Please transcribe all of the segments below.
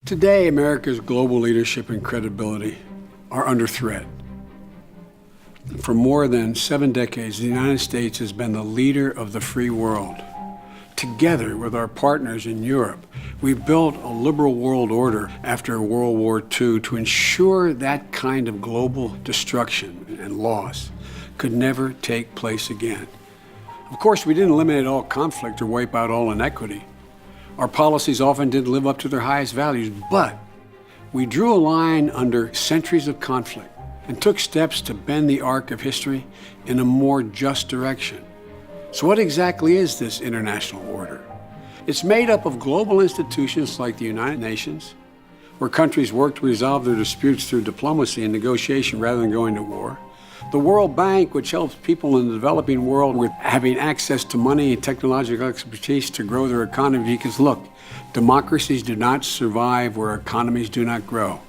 Today, America's global leadership and credibility are under threat. For more than 7 decades, the United States has been the leader of the free world. Together with our partners in Europe, we've built a liberal world order after World War II to ensure that kind of global destruction and loss could never take place again. Of course, we didn't eliminate all conflict or wipe out all inequity. Our policies often didn't live up to their highest values, but we drew a line under centuries of conflict and took steps to bend the arc of history in a more just direction. So what exactly is this international order? It's made up of global institutions like the United Nations, where countries work to resolve their disputes through diplomacy and negotiation rather than going to war. The World Bank, which helps people in the developing world with having access to money and technological expertise to grow their economy, because look, democracies do not survive where economies do not grow.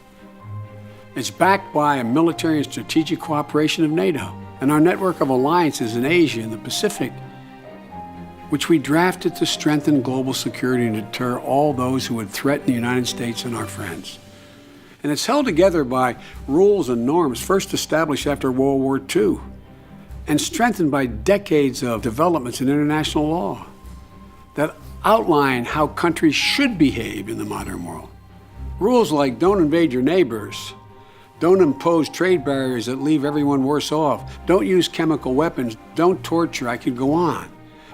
It's backed by a military and strategic cooperation of NATO and our network of alliances in Asia and the Pacific, which we drafted to strengthen global security and deter all those who would threaten the United States and our friends. And it's held together by rules and norms first established after World War II and strengthened by decades of developments in international law that outline how countries should behave in the modern world. Rules like don't invade your neighbors, don't impose trade barriers that leave everyone worse off, don't use chemical weapons, don't torture, I could go on.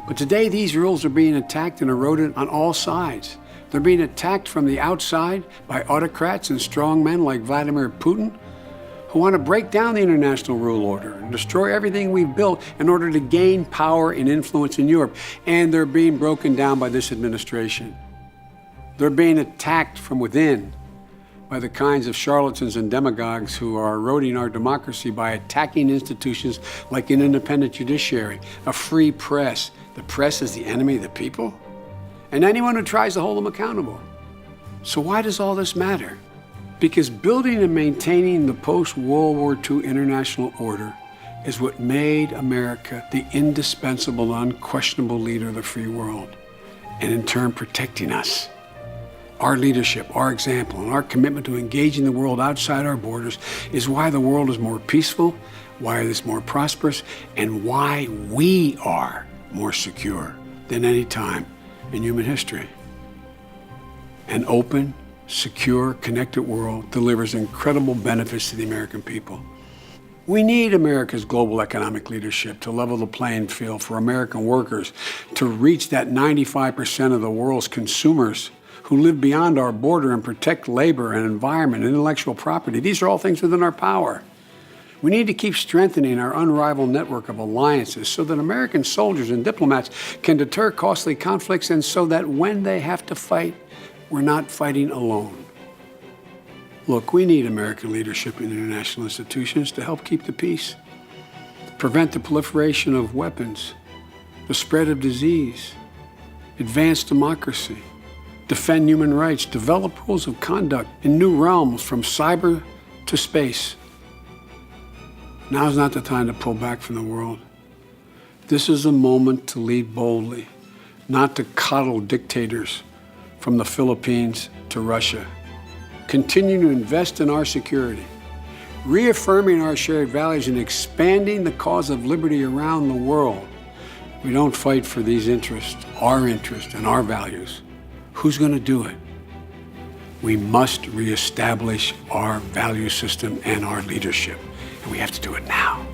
But today these rules are being attacked and eroded on all sides. They're being attacked from the outside by autocrats and strongmen like Vladimir Putin, who want to break down the international rule order and destroy everything we've built in order to gain power and influence in Europe. And they're being broken down by this administration. They're being attacked from within by the kinds of charlatans and demagogues who are eroding our democracy by attacking institutions like an independent judiciary, a free press. The press is the enemy of the people? And anyone who tries to hold them accountable. So why does all this matter? Because building and maintaining the post-World War II international order is what made America the indispensable, unquestionable leader of the free world, and in turn protecting us. Our leadership, our example, and our commitment to engaging the world outside our borders is why the world is more peaceful, why it is more prosperous, and why we are more secure than any time in human history. An open, secure, connected world delivers incredible benefits to the American people. We need America's global economic leadership to level the playing field for American workers to reach that 95% of the world's consumers who live beyond our border and protect labor and environment and intellectual property. These are all things within our power. We need to keep strengthening our unrivaled network of alliances so that American soldiers and diplomats can deter costly conflicts and so that when they have to fight, we're not fighting alone. Look, we need American leadership in international institutions to help keep the peace, prevent the proliferation of weapons, the spread of disease, advance democracy, defend human rights, develop rules of conduct in new realms from cyber to space. Now's not the time to pull back from the world. This is a moment to lead boldly, not to coddle dictators from the Philippines to Russia. Continue to invest in our security, reaffirming our shared values and expanding the cause of liberty around the world. We don't fight for these interests, and our values. Who's going to do it? We must reestablish our value system and our leadership. And we have to do it now.